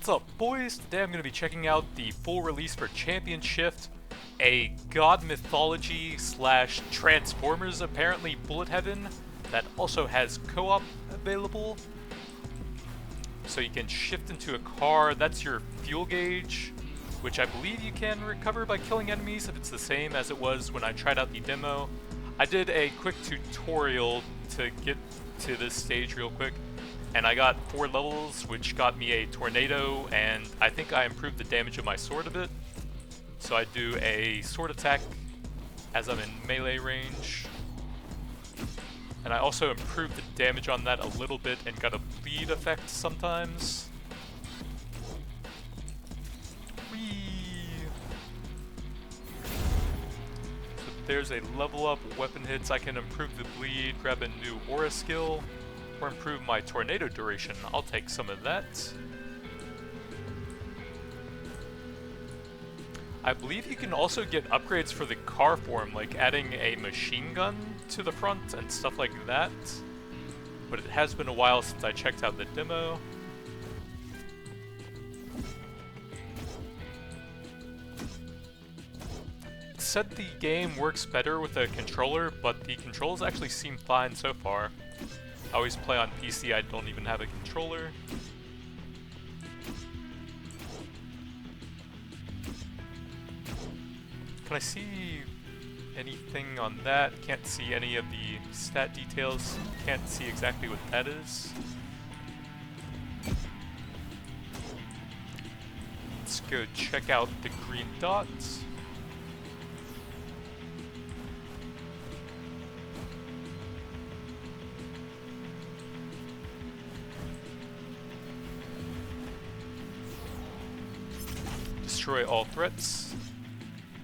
What's up, boys? Today I'm going to be checking out the full release for Champion Shift, a god mythology slash Transformers apparently bullet heaven that also has co-op available. So you can shift into a car, that's your fuel gauge, which I believe you can recover by killing enemies if it's the same as it was when I tried out the demo. I did a quick tutorial to get to this stage real quick, and I got 4 levels, which got me a tornado, and I think I improved the damage of my sword a bit. So I do a sword attack as I'm in melee range. And I also improved the damage on that a little bit and got a bleed effect sometimes. Whee! So there's a level up, weapon hits, I can improve the bleed, grab a new aura skill, or improve my tornado duration. I'll take some of that. I believe you can also get upgrades for the car form, like adding a machine gun to the front and stuff like that. But it has been a while since I checked out the demo. It said the game works better with a controller, but the controls actually seem fine so far. I always play on PC, I don't even have a controller. Can I see anything on that? Can't see any of the stat details. Can't see exactly what that is. Let's go check out the green dots. Destroy all threats.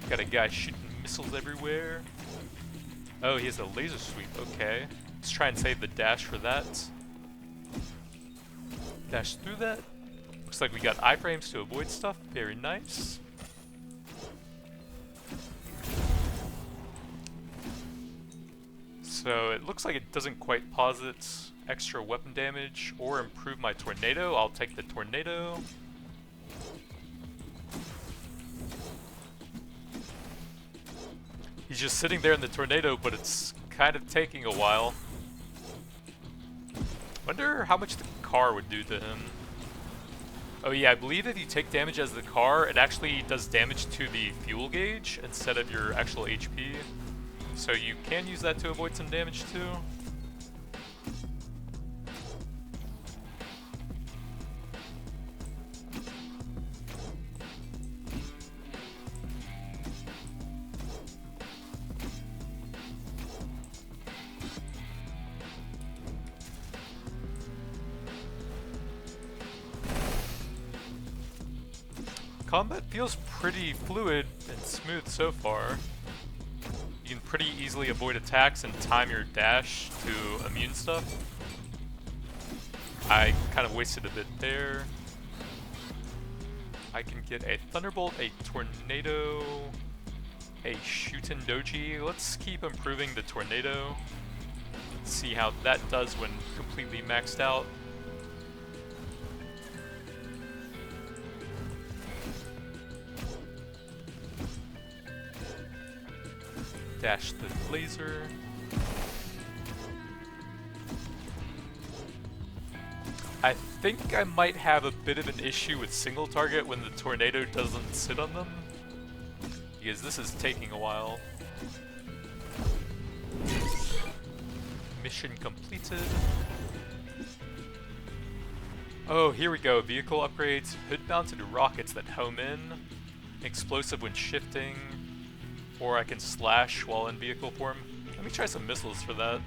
Got a guy shooting missiles everywhere. Oh, he has a laser sweep, okay. Let's try and save the dash for that. Dash through that. Looks like we got iframes to avoid stuff, very nice. So it looks like it doesn't quite posit extra weapon damage or improve my tornado. I'll take the tornado. He's just sitting there in the tornado, but it's kind of taking a while. Wonder how much the car would do to him. Oh yeah, I believe if you take damage as the car, it actually does damage to the fuel gauge instead of your actual HP. So you can use that to avoid some damage too. Combat feels pretty fluid and smooth so far. You can pretty easily avoid attacks and time your dash to immune stuff. I kind of wasted a bit there. I can get a Thunderbolt, a Tornado, a Shootin' Doji. Let's keep improving the Tornado. See how that does when completely maxed out. Dash the laser. I think I might have a bit of an issue with single target when the tornado doesn't sit on them, because this is taking a while. Mission completed. Oh, here we go. Vehicle upgrades, hood-mounted rockets that home in, explosive when shifting, or I can slash while in vehicle form. Let me try some missiles for that.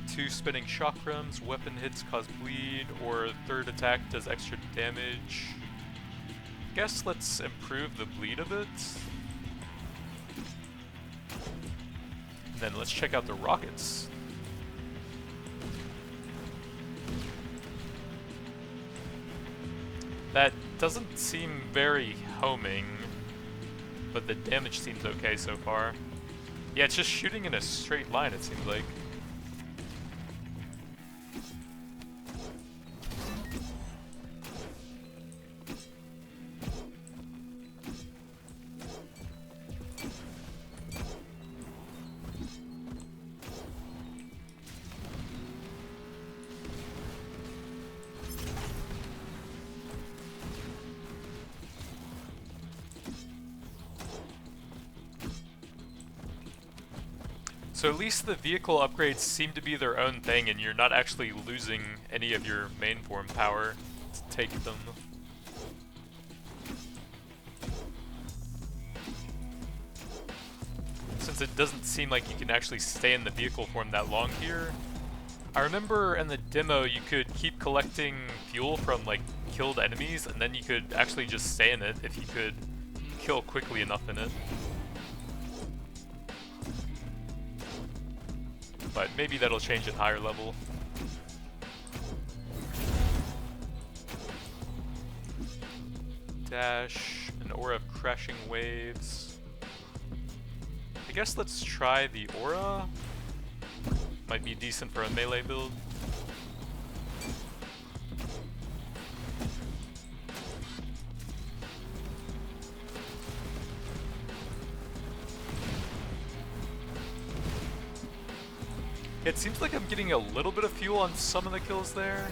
2 spinning chakrams, weapon hits cause bleed, or third attack does extra damage. Guess let's improve the bleed a bit. And then let's check out the rockets. That doesn't seem very homing, but the damage seems okay so far. Yeah, it's just shooting in a straight line, it seems like. So at least the vehicle upgrades seem to be their own thing and you're not actually losing any of your main form power to take them. Since it doesn't seem like you can actually stay in the vehicle form that long here. I remember in the demo you could keep collecting fuel from like killed enemies and then you could actually just stay in it if you could kill quickly enough in it. But maybe that'll change at higher level. Dash, an aura of crashing waves. I guess let's try the aura. Might be decent for a melee build. It seems like I'm getting a little bit of fuel on some of the kills there.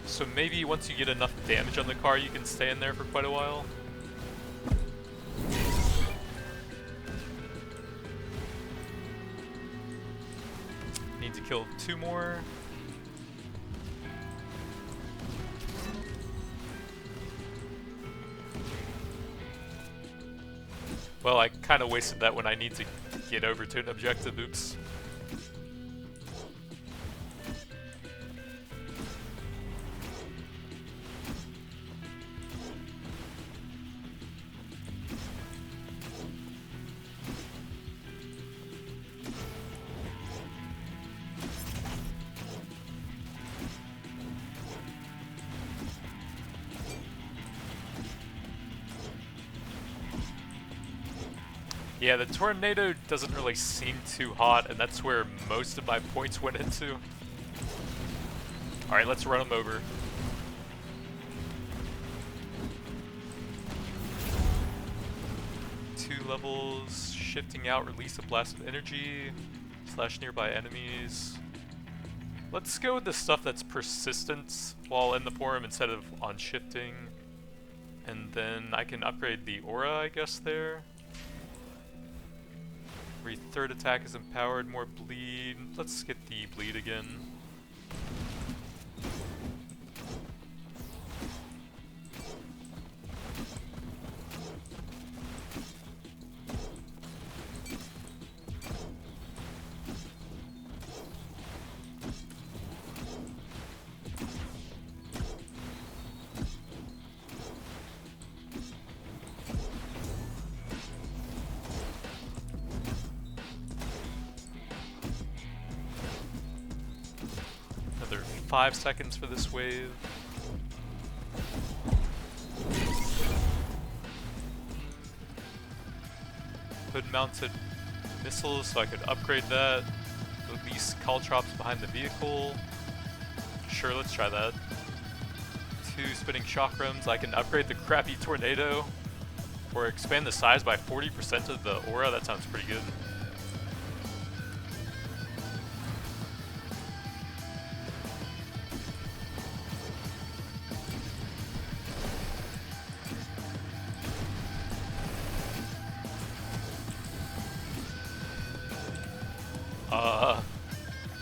So maybe once you get enough damage on the car, you can stay in there for quite a while. Need to kill 2 more. Well, I kind of wasted that when I need to get over to an objective, oops. Yeah, the tornado doesn't really seem too hot, and that's where most of my points went into. Alright, let's run them over. Two levels, shifting out, release a blast of energy, slash nearby enemies. Let's go with the stuff that's persistent while in the form instead of on shifting. And then I can upgrade the aura, I guess, there. Third attack is empowered, more bleed. Let's get the bleed again. Another 5 seconds for this wave. Hood-mounted missiles, so I could upgrade that. Release caltrops behind the vehicle. Sure, let's try that. 2 spinning chakrams. I can upgrade the crappy tornado. Or expand the size by 40% of the aura. That sounds pretty good.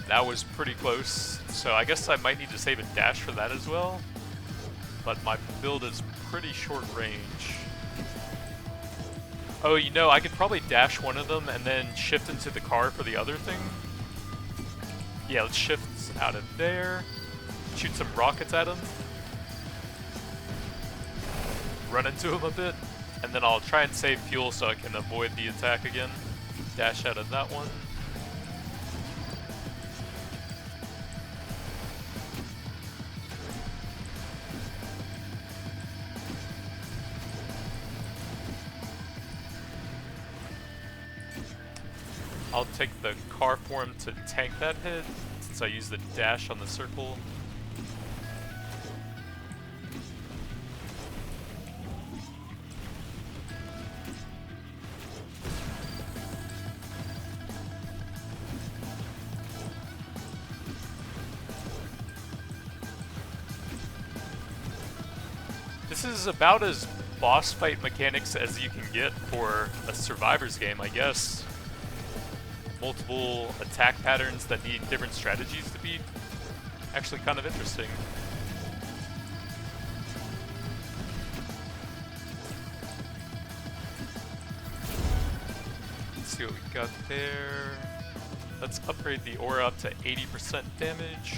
That was pretty close, so I guess I might need to save a dash for that as well. But my build is pretty short range. Oh, you know, I could probably dash one of them and then shift into the car for the other thing. Yeah, let's shift out of there. Shoot some rockets at him. Run into him a bit. And then I'll try and save fuel so I can avoid the attack again. Dash out of that one. I'll take the car form to tank that hit, since I use the dash on the circle. This is about as boss fight mechanics as you can get for a survivor's game, I guess. multiple attack patterns that need different strategies to beat. Actually kind of interesting. Let's see what we got there. Let's upgrade the aura up to 80% damage.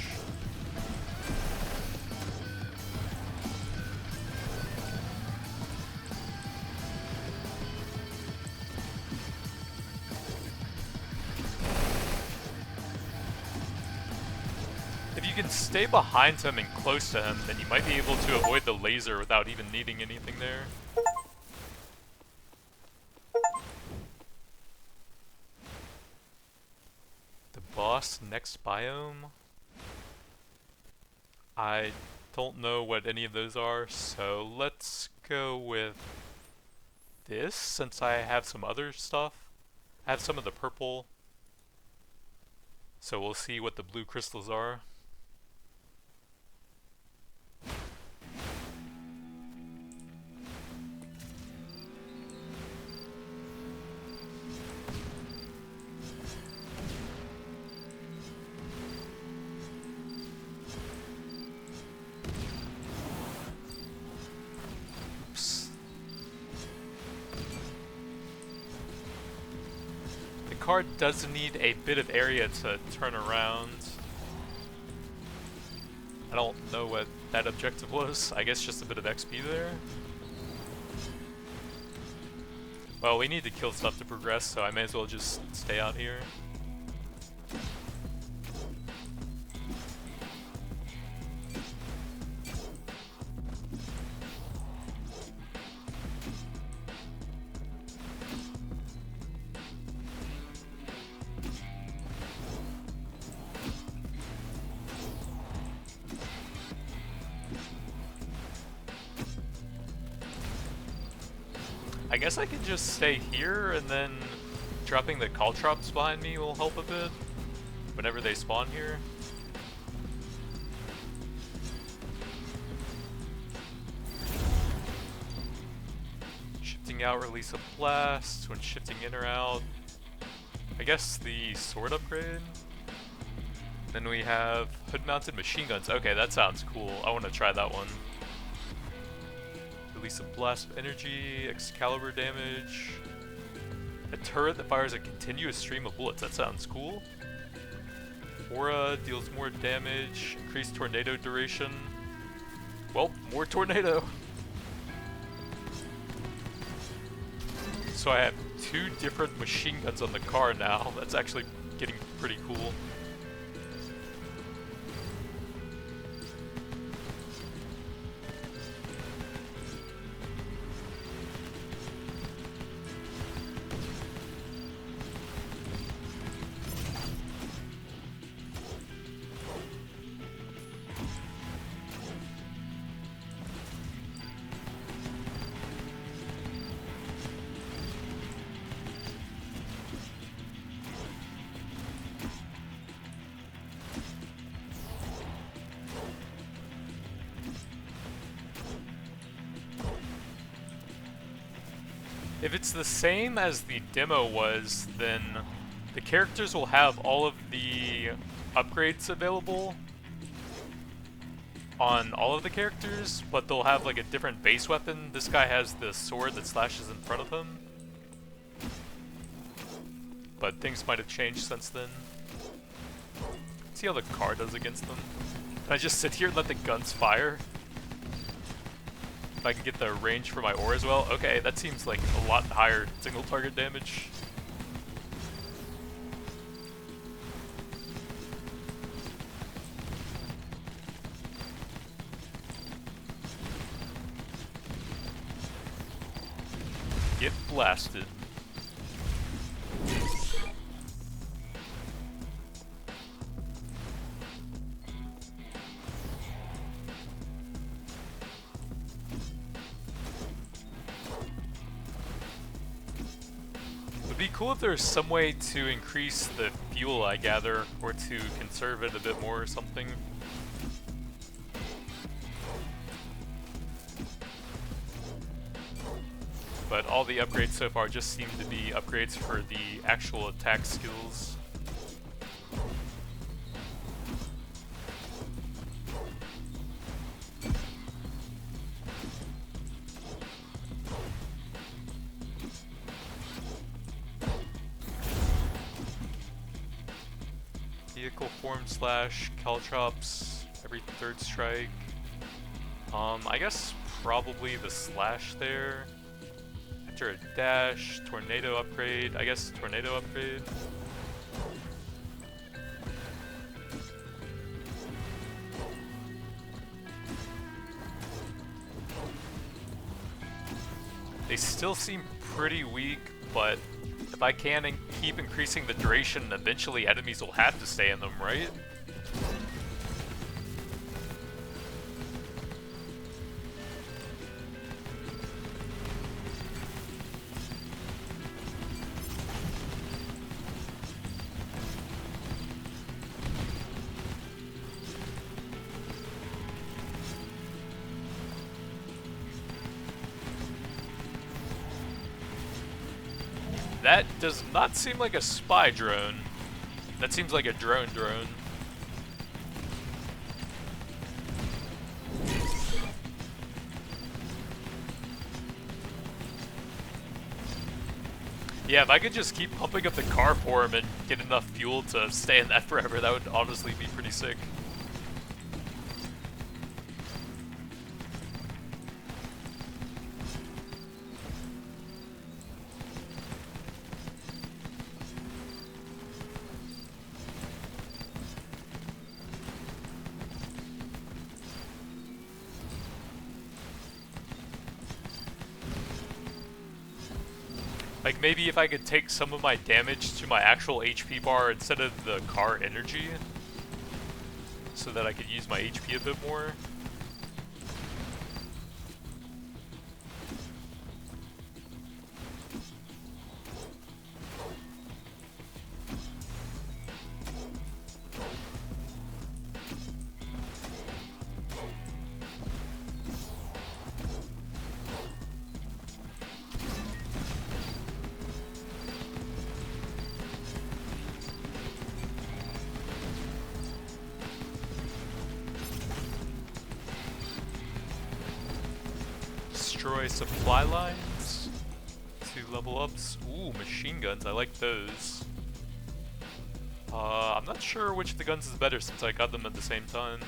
If you can stay behind him and close to him, then you might be able to avoid the laser without even needing anything there. The boss next biome? I don't know what any of those are, so let's go with this since I have some other stuff. I have some of the purple, so we'll see what the blue crystals are. The card does need a bit of area to turn around. I don't know what that objective was. I guess just a bit of XP there. Well, we need to kill stuff to progress, so I may as well just stay out here. I guess I can just stay here and then dropping the caltrops behind me will help a bit whenever they spawn here. Shifting out, release a blast. When shifting in or out, I guess the sword upgrade. Then we have hood-mounted machine guns. Okay, that sounds cool. I want to try that one. Release a blast of energy, Excalibur damage. A turret that fires a continuous stream of bullets. That sounds cool. Aura deals more damage, increased tornado duration. Well, more tornado. So I have 2 different machine guns on the car now. That's actually getting pretty cool. If it's the same as the demo was, then the characters will have all of the upgrades available on all of the characters, but they'll have like a different base weapon. This guy has the sword that slashes in front of him. But things might have changed since then. Let's see how the car does against them. Can I just sit here and let the guns fire? If I can get the range for my ore as well. Okay, that seems like a lot higher single target damage. Get blasted. It'd be cool if there's some way to increase the fuel I gather, or to conserve it a bit more or something. but all the upgrades so far just seem to be upgrades for the actual attack skills. Vehicle form slash caltrops every third strike. I guess probably the slash there. After a dash, tornado upgrade. I guess tornado upgrade. They still seem pretty weak, but if I can keep increasing the duration, eventually enemies will have to stay in them, right? That does not seem like a spy drone. That seems like a drone. Yeah, if I could just keep pumping up the car for him and get enough fuel to stay in that forever, that would honestly be pretty sick. Like, maybe if I could take some of my damage to my actual HP bar instead of the car energy, so that I could use my HP a bit more. Destroy supply lines. 2 level ups. Ooh, machine guns. I like those. I'm not sure which of the guns is better since I got them at the same time.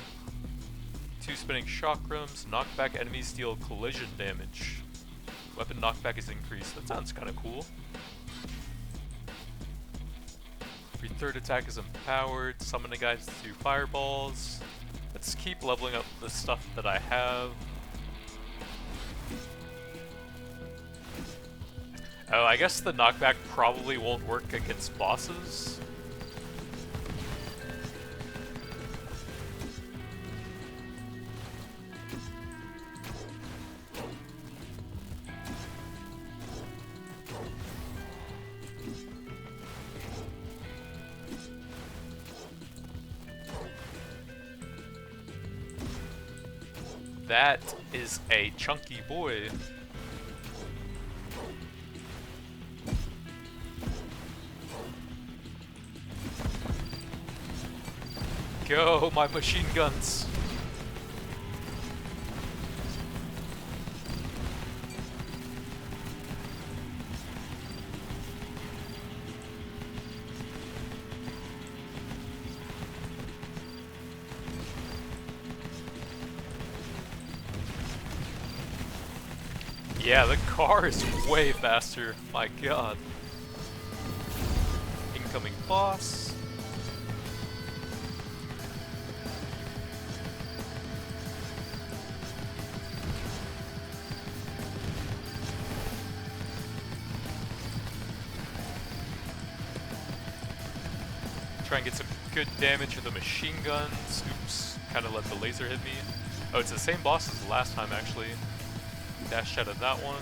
2 spinning chakrams. Knockback enemies deal collision damage. Weapon knockback is increased. That sounds kind of cool. Every third attack is empowered. Summoning guys to do fireballs. Let's keep leveling up the stuff that I have. Oh, I guess the knockback probably won't work against bosses. That is a chunky boy. Go, my machine guns. Yeah, the car is way faster. My god. Incoming boss. Try and get some good damage with the machine guns. Oops, kind of let the laser hit me. Oh, it's the same boss as the last time, actually. Dash out of that one.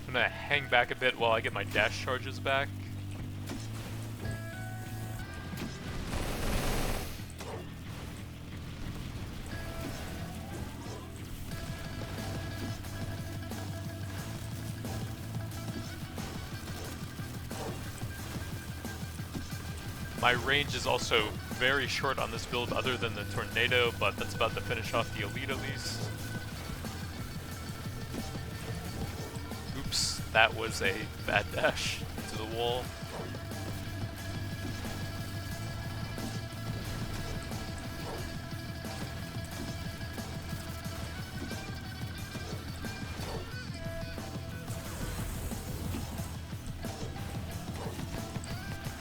I'm gonna hang back a bit while I get my dash charges back. My range is also very short on this build other than the tornado, but that's about to finish off the elite at least. Oops, that was a bad dash into the wall.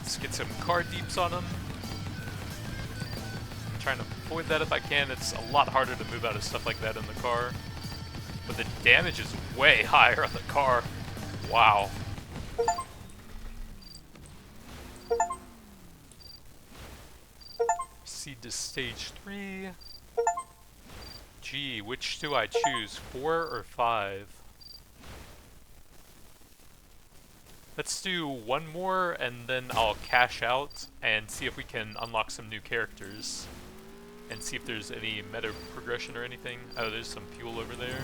Let's get some car deeps on him. I'm trying to avoid that if I can. It's a lot harder to move out of stuff like that in the car. But the damage is way higher on the car. Wow. Proceed to stage 3. Gee, which do I choose? 4 or 5? Let's do one more and then I'll cash out and see if we can unlock some new characters. And see if there's any meta progression or anything. Oh, there's some fuel over there.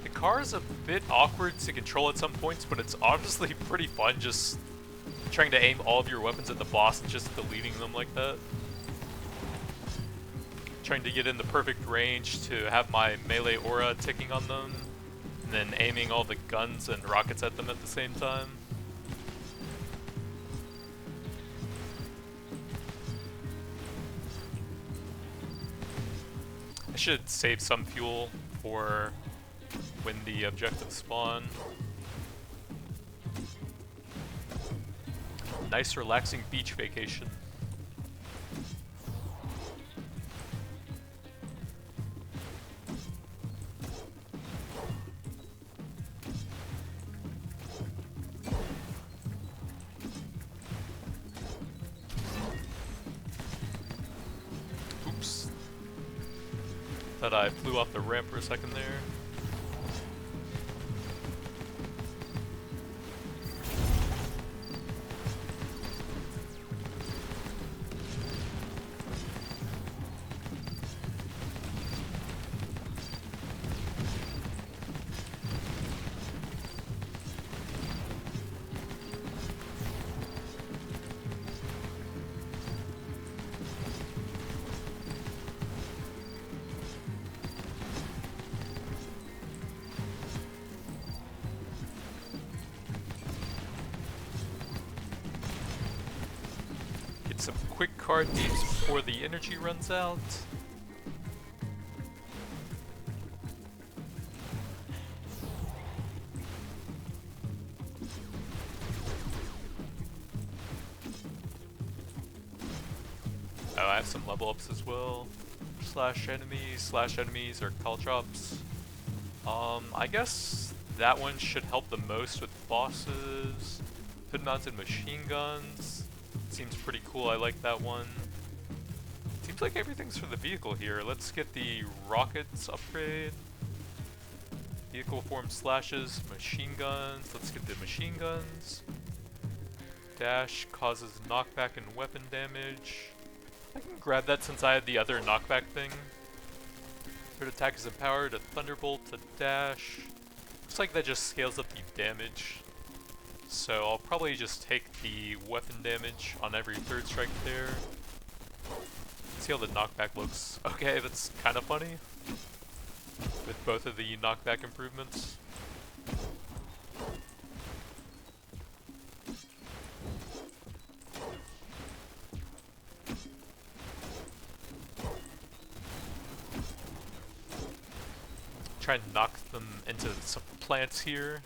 The car is a bit awkward to control at some points, but it's honestly pretty fun just trying to aim all of your weapons at the boss and just deleting them like that. Trying to get in the perfect range to have my melee aura ticking on them, and then aiming all the guns and rockets at them at the same time. I should save some fuel for when the objectives spawn. Nice relaxing beach vacation. Oops. Thought I flew off the ramp for a second there. Some quick card deeps before the energy runs out. Oh, I have some level ups as well. Slash enemies or call drops. I guess that one should help the most with bosses. Hood-mounted machine guns. Seems pretty cool, I like that one. Seems like everything's for the vehicle here. Let's get the rockets upgrade. Vehicle form slashes, machine guns. Let's get the machine guns. Dash causes knockback and weapon damage. I can grab that since I had the other knockback thing. Third attack is empowered, a thunderbolt, a dash. Looks like that just scales up the damage. So I'll probably just take the weapon damage on every third strike there. See how the knockback looks. Okay, that's kind of funny. With both of the knockback improvements. Try and knock them into some plants here.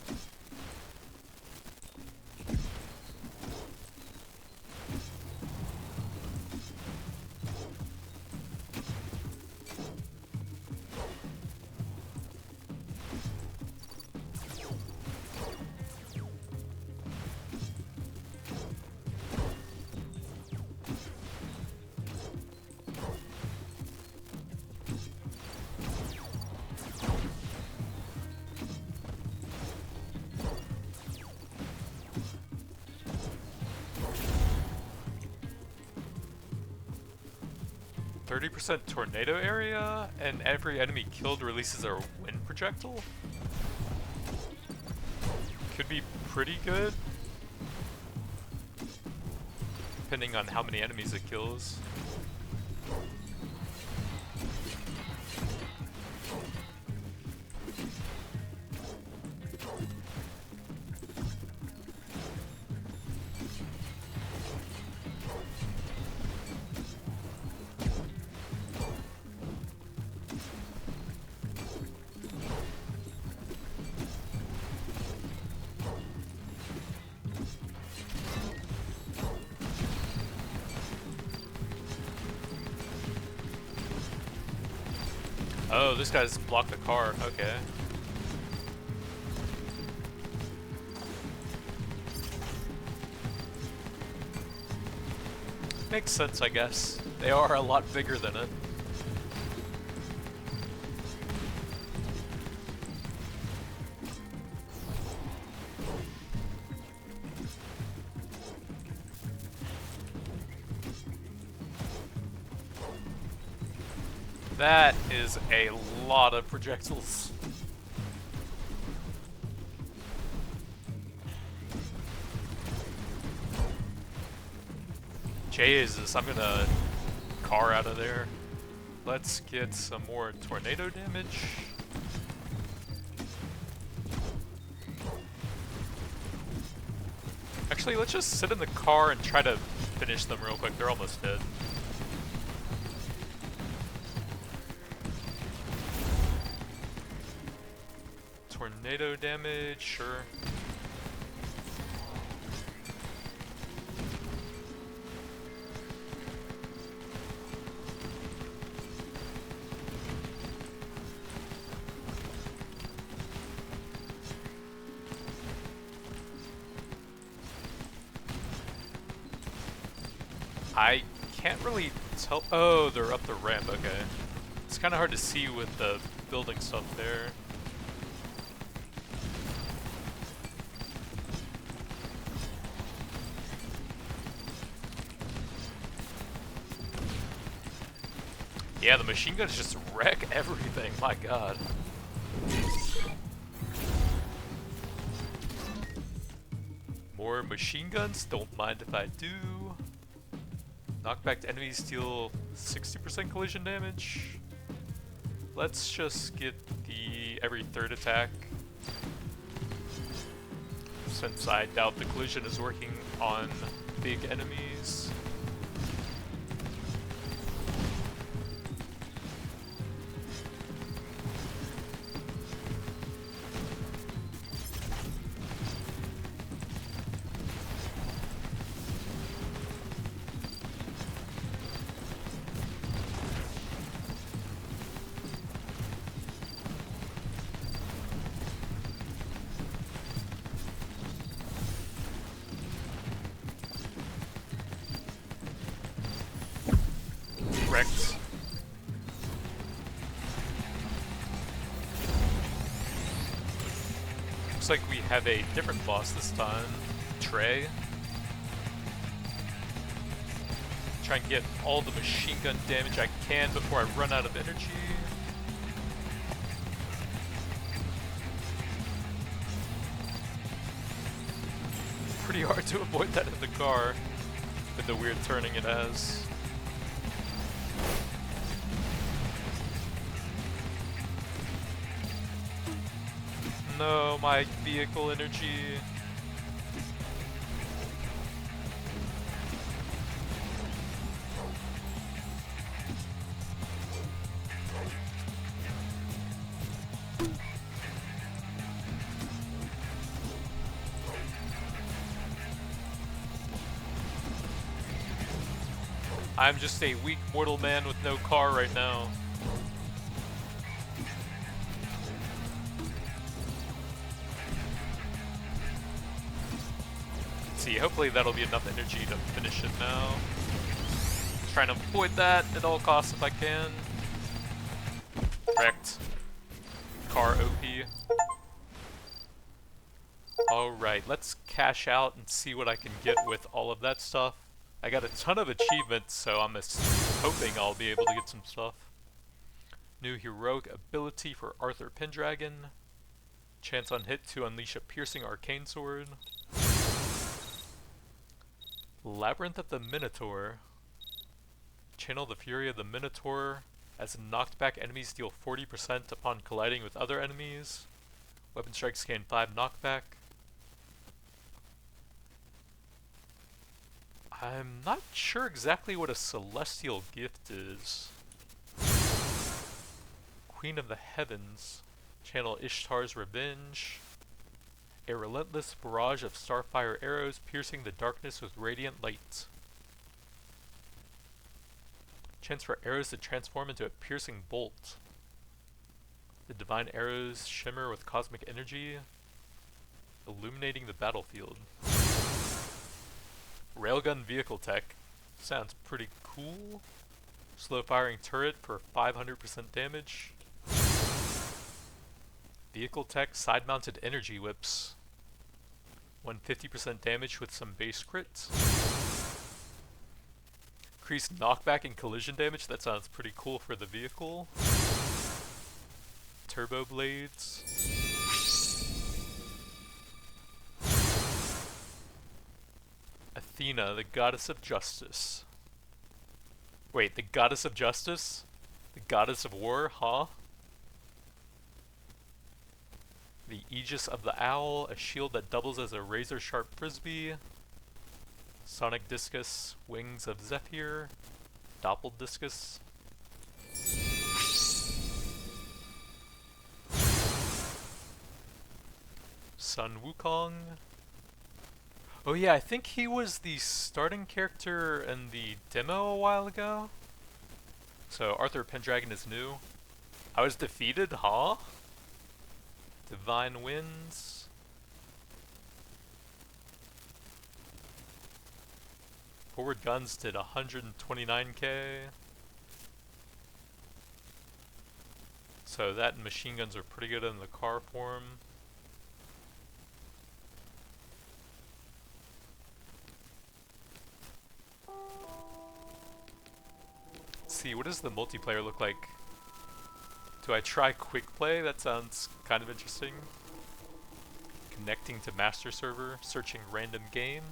30% tornado area, and every enemy killed releases a wind projectile? Could be pretty good, depending on how many enemies it kills. Oh, this guy's blocked the car. Okay. Makes sense, I guess. They are a lot bigger than it. That is a lot of projectiles. Jesus, I'm gonna car out of there. Let's get some more tornado damage. Actually, let's just sit in the car and try to finish them real quick. They're almost dead. Tornado damage, sure. I can't really tell. Oh, they're up the ramp, okay. It's kind of hard to see with the building stuff there. Yeah, the machine guns just wreck everything, my god. More machine guns, don't mind if I do. Knockback enemies deal 60% collision damage. Let's just get the every third attack, since I doubt the collision is working on big enemies. Wrecked. Looks like we have a different boss this time, Trey. Try and get all the machine gun damage I can before I run out of energy. Pretty hard to avoid that in the car with the weird turning it has. No, my vehicle energy. I'm just a weak mortal man with no car right now. See, hopefully that'll be enough energy to finish it now. Trying to avoid that at all costs if I can. Wrecked. Car OP. Alright, let's cash out and see what I can get with all of that stuff. I got a ton of achievements, so I'm hoping I'll be able to get some stuff. New heroic ability for Arthur Pendragon. Chance on hit to unleash a piercing arcane sword. Labyrinth of the Minotaur. Channel the fury of the Minotaur. As knocked back enemies deal 40% upon colliding with other enemies. Weapon strikes gain 5 knockback. I'm not sure exactly what a celestial gift is. Queen of the Heavens. Channel Ishtar's Revenge. A relentless barrage of starfire arrows piercing the darkness with radiant light. Chance for arrows to transform into a piercing bolt. The divine arrows shimmer with cosmic energy, illuminating the battlefield. Railgun vehicle tech. Sounds pretty cool. Slow firing turret for 500% damage. Vehicle tech side mounted energy whips. 150% damage with some base crits. Increased knockback and collision damage. That sounds pretty cool for the vehicle. Turbo blades. Athena, the goddess of justice. Wait, the goddess of justice? The goddess of war, huh? The Aegis of the Owl, a shield that doubles as a razor-sharp frisbee. Sonic Discus, Wings of Zephyr, Doppel Discus. Sun Wukong. Oh yeah, I think he was the starting character in the demo a while ago. So Arthur Pendragon is new. I was defeated, huh? Divine Winds. Forward guns did 129k. So that and machine guns are pretty good in the car form. Let's see, what does the multiplayer look like? Do I try quick play? That sounds kind of interesting. Connecting to master server, searching random game.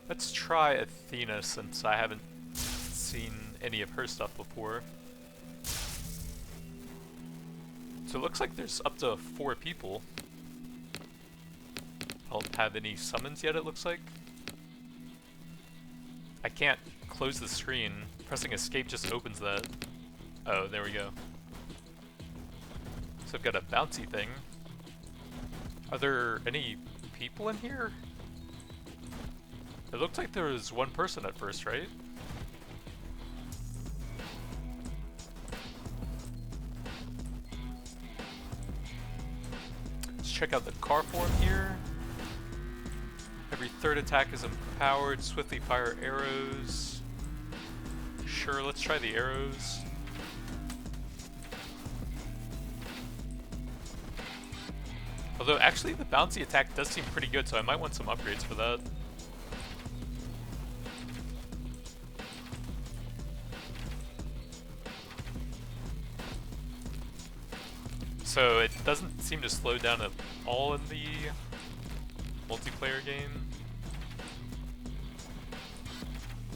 Let's try Athena since I haven't seen any of her stuff before. So it looks like there's up to 4 people. I don't have any summons yet, it looks like. I can't close the screen. Pressing escape just opens that. Oh, there we go. So I've got a bouncy thing. Are there any people in here? It looked like there was one person at first, right? Let's check out the car form here. Every third attack is empowered, swiftly fire arrows. Sure, let's try the arrows. Although actually the bouncy attack does seem pretty good, so I might want some upgrades for that. So it doesn't seem to slow down at all in the multiplayer game.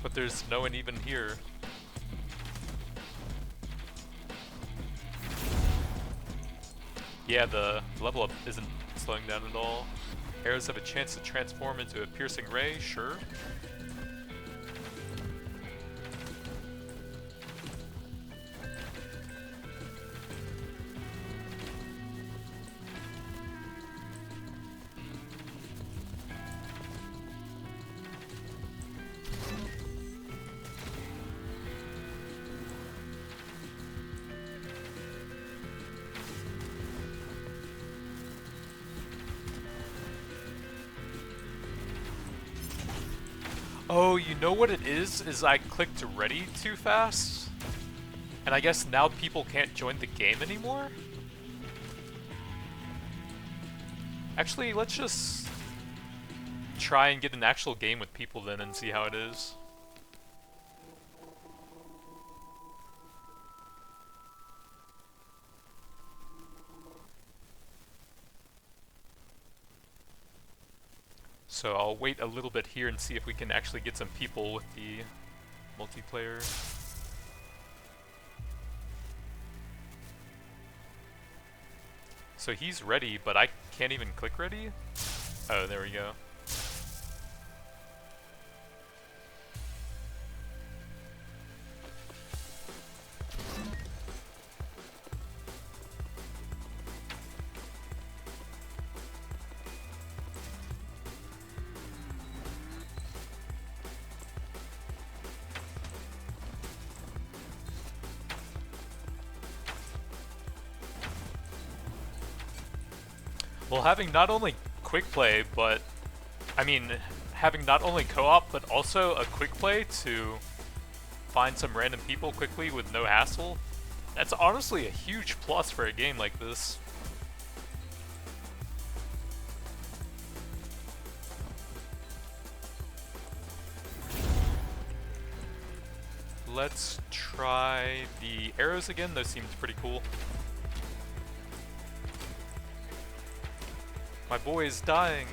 But there's no one even here. Yeah, the level up isn't slowing down at all. Arrows have a chance to transform into a piercing ray, sure. Oh, you know what it is I clicked ready too fast? And I guess now people can't join the game anymore? Actually, let's just try and get an actual game with people then and see how it is. So I'll wait a little bit here and see if we can actually get some people with the multiplayer. So he's ready, but I can't even click ready? Oh, there we go. Well, having not only quick play, but I mean, having not only co-op, but also a quick play to find some random people quickly with no hassle, that's honestly a huge plus for a game like this. Let's try the arrows again, those seemed pretty cool. My boy is dying.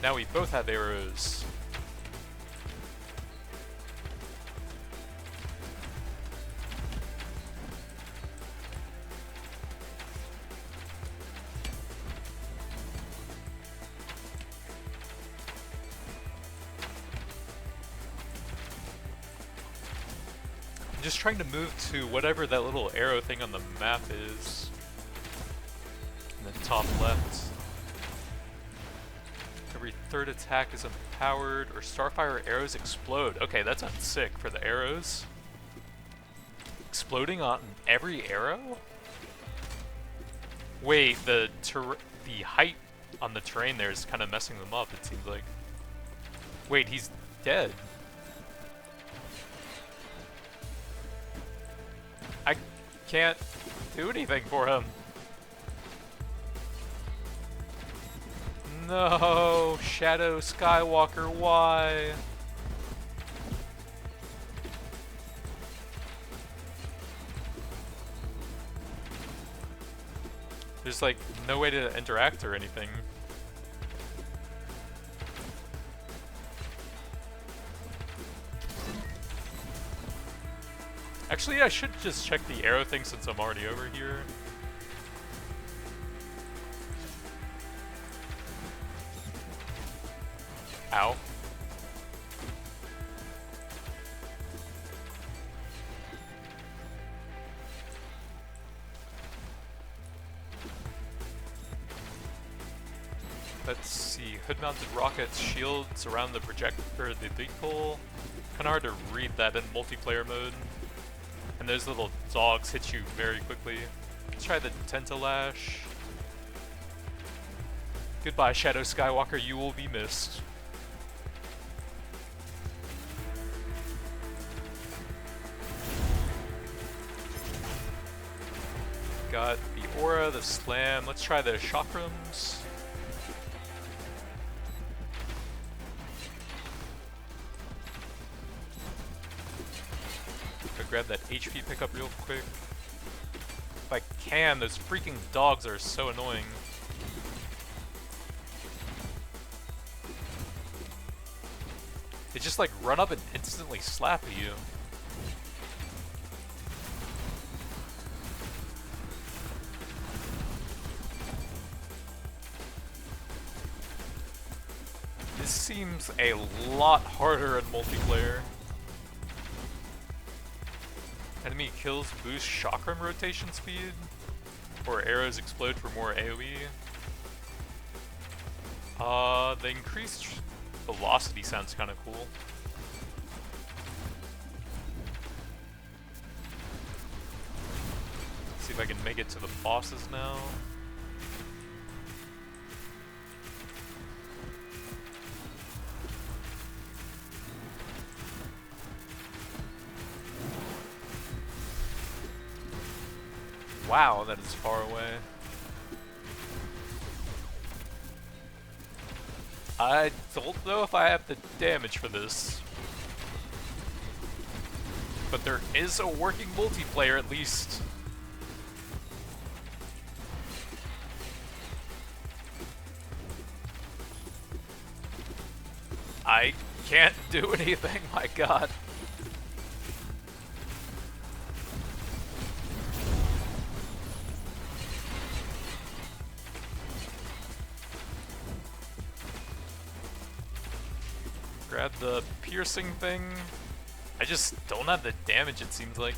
Now we both have arrows. Just trying to move to whatever that little arrow thing on the map is. In the top left. Every third attack is empowered, or Starfire arrows explode. Okay, that sounds sick for the arrows. Exploding on every arrow? Wait, the height on the terrain there is kind of messing them up, it seems like. Wait, he's dead. I can't do anything for him. No, Shadow Skywalker, why? There's like no way to interact or anything. Actually, I should just check the arrow thing since I'm already over here. Ow. Let's see, hood-mounted rockets, shields around the projector, the vehicle. Kinda hard to read that in multiplayer mode. And those little dogs hit you very quickly. Let's try the Tentalash. Goodbye, Shadow Skywalker, you will be missed. Got the Aura, the Slam. Let's try the Chakrams. Grab that HP pickup real quick. If I can, those freaking dogs are so annoying. They just like run up and instantly slap at you. This seems a lot harder in multiplayer. Enemy kills boost chakram rotation speed, or arrows explode for more AoE. The increased velocity sounds kind of cool. See if I can make it to the bosses now. Wow, that is far away. I don't know if I have the damage for this. But there is a working multiplayer at least. I can't do anything, my god. Grab the piercing thing. I just don't have the damage, it seems like.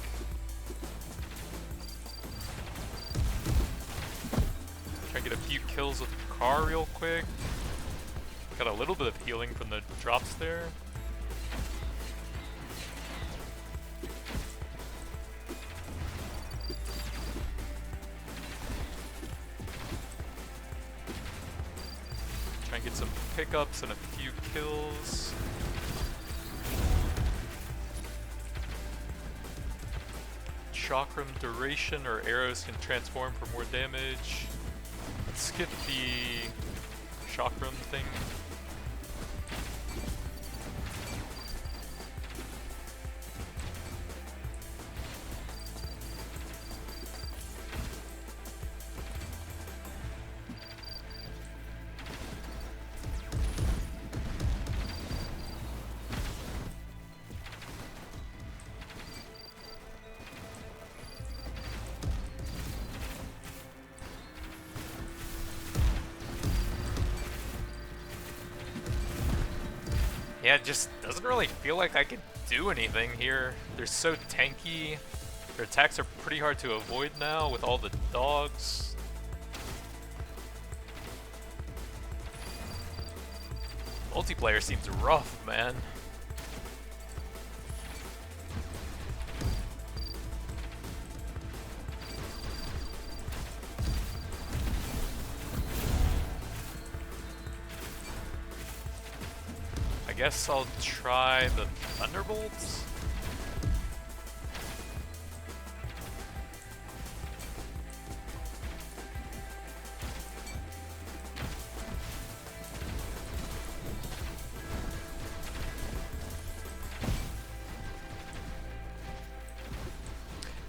Try to get a few kills with the car real quick. Got a little bit of healing from the drops there. Try and get some pickups and a few kills. Chakram duration, or arrows can transform for more damage. Let's skip the chakram thing. Yeah, it just doesn't really feel like I can do anything here. They're so tanky. Their attacks are pretty hard to avoid now with all the dogs. Multiplayer seems rough, man. I guess I'll try the Thunderbolts.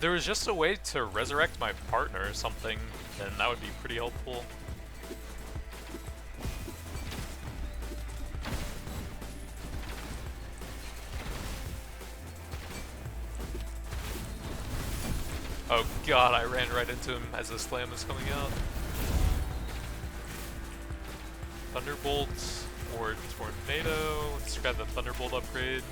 There was just a way to resurrect my partner or something, then that would be pretty helpful. Oh god, I ran right into him as the slam was coming out. Thunderbolt or Tornado. Let's grab the Thunderbolt upgrade.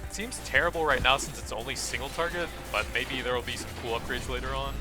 It seems terrible right now since it's only single target, but maybe there will be some cool upgrades later on.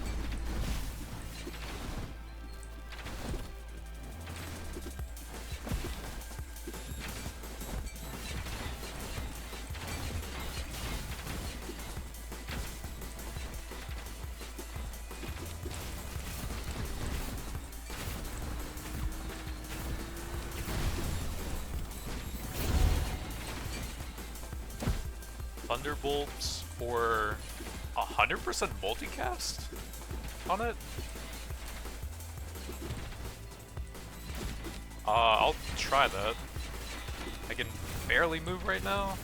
Thunderbolts for 100% multicast on it? I'll try that. I can barely move right now.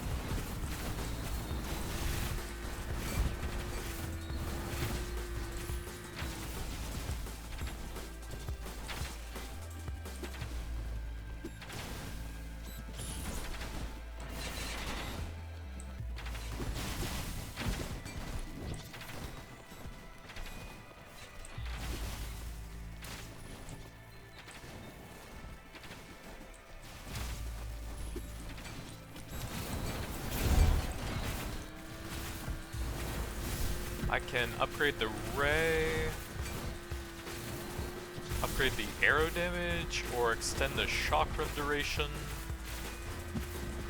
I can upgrade the ray, upgrade the arrow damage, or extend the chakram duration,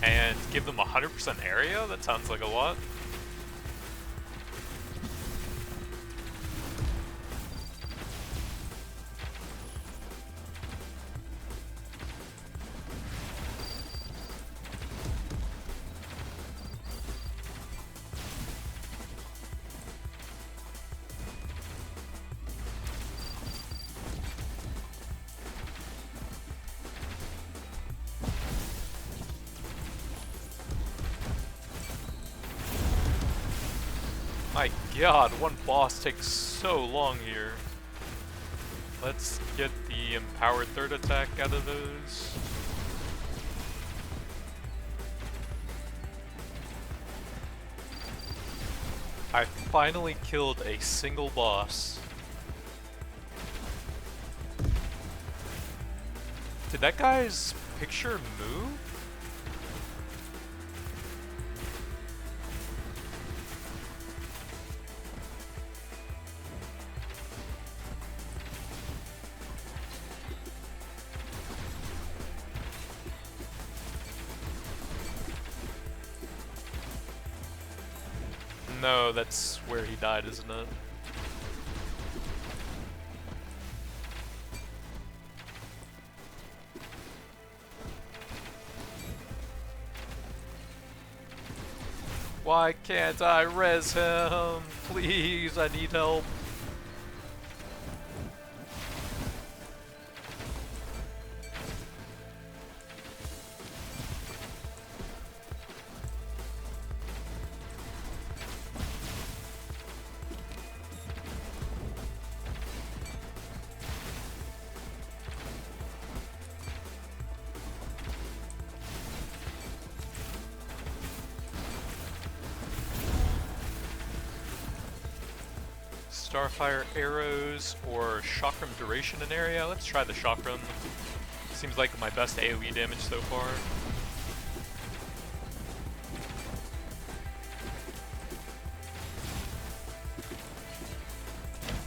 and give them 100% area? That sounds like a lot. My god, one boss takes so long here. Let's get the empowered third attack out of those. I finally killed a single boss. Did that guy's picture move? No, that's where he died, isn't it? Why can't I res him? Please, I need help. Starfire arrows or chakram duration in area. Let's try the chakram. Seems like my best AoE damage so far.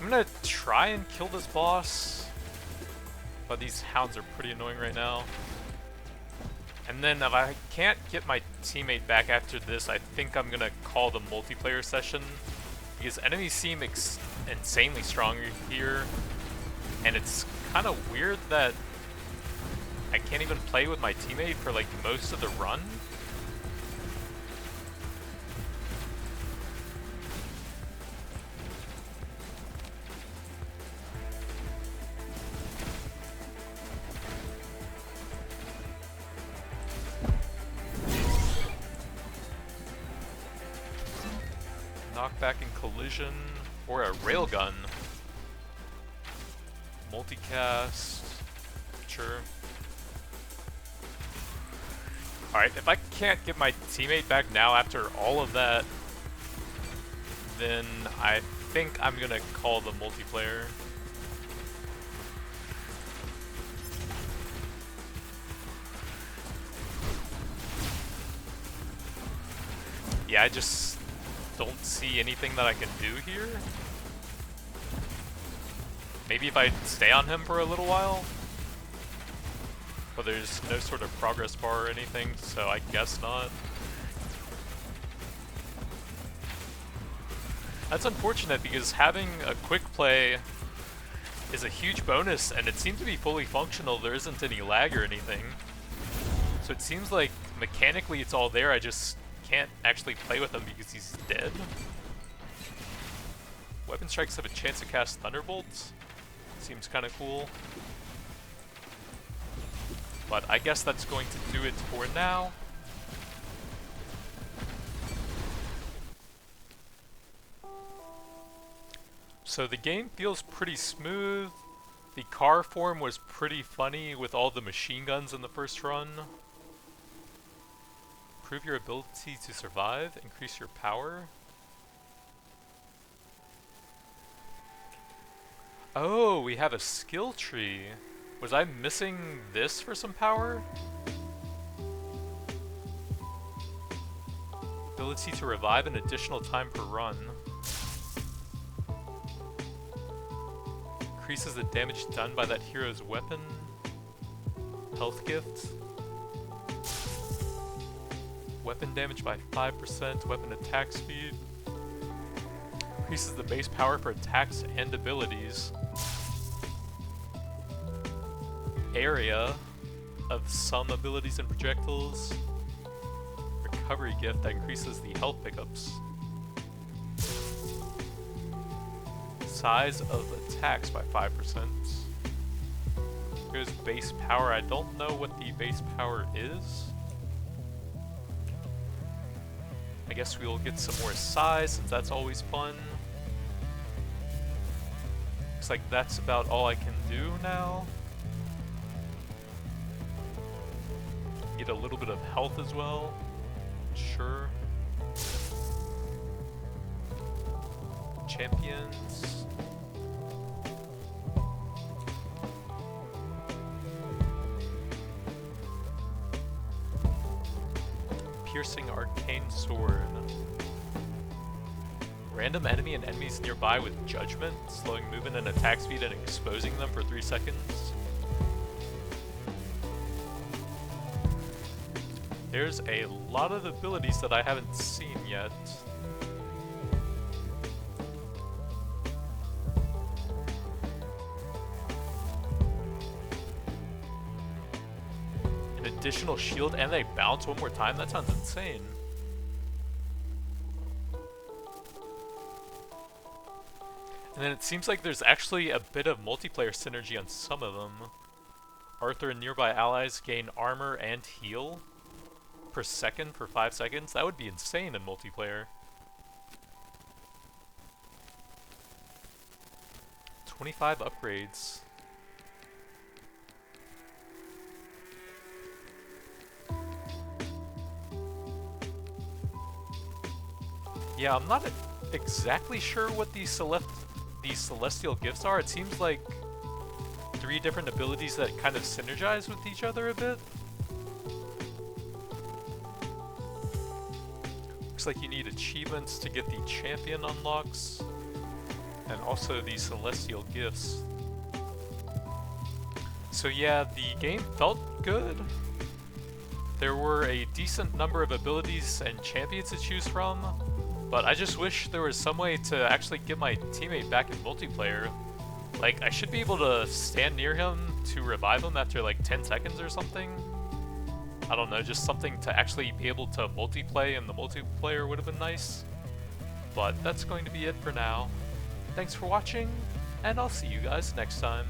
I'm gonna try and kill this boss, but these hounds are pretty annoying right now. And then if I can't get my teammate back after this, I think I'm gonna call the multiplayer session. Because enemies seem insanely strong here, and it's kind of weird that I can't even play with my teammate for like most of the run. Knockback and collision, or a railgun. Multicast, sure. Alright, if I can't get my teammate back now after all of that, then I think I'm gonna call the multiplayer. Yeah, I just don't see anything that I can do here. Maybe if I stay on him for a little while? But there's no sort of progress bar or anything, so I guess not. That's unfortunate because having a quick play is a huge bonus, and it seems to be fully functional. There isn't any lag or anything. So it seems like mechanically it's all there, I just can't actually play with him because he's dead. Weapon strikes have a chance to cast Thunderbolts. Seems kind of cool. But I guess that's going to do it for now. So the game feels pretty smooth. The car form was pretty funny with all the machine guns in the first run. Improve your ability to survive, increase your power. Oh, we have a skill tree. Was I missing this for some power? Ability to revive an additional time per run. Increases the damage done by that hero's weapon. Health gift. Weapon damage by 5%, weapon attack speed. Increases the base power for attacks and abilities. Area of some abilities and projectiles. Recovery gift that increases the health pickups. Size of attacks by 5%. Here's base power. I don't know what the base power is. I guess we'll get some more size since that's always fun. Looks like that's about all I can do now. Get a little bit of health as well. Sure. Champions. Piercing arcane sword. Random enemy and enemies nearby with judgment, slowing movement and attack speed and exposing them for 3 seconds. There's a lot of abilities that I haven't seen yet. An additional shield and they bounce one more time? That sounds insane. And then it seems like there's actually a bit of multiplayer synergy on some of them. Arthur and nearby allies gain armor and heal per second for 5 seconds. That would be insane in multiplayer. 25 upgrades. Yeah, I'm not exactly sure what these celestial gifts are. It seems like 3 different abilities that kind of synergize with each other a bit. Looks like you need achievements to get the champion unlocks, and also the celestial gifts. So yeah, the game felt good. There were a decent number of abilities and champions to choose from, but I just wish there was some way to actually get my teammate back in multiplayer. Like, I should be able to stand near him to revive him after like 10 seconds or something. I don't know, just something to actually be able to multiplay in the multiplayer would have been nice. But that's going to be it for now. Thanks for watching, and I'll see you guys next time.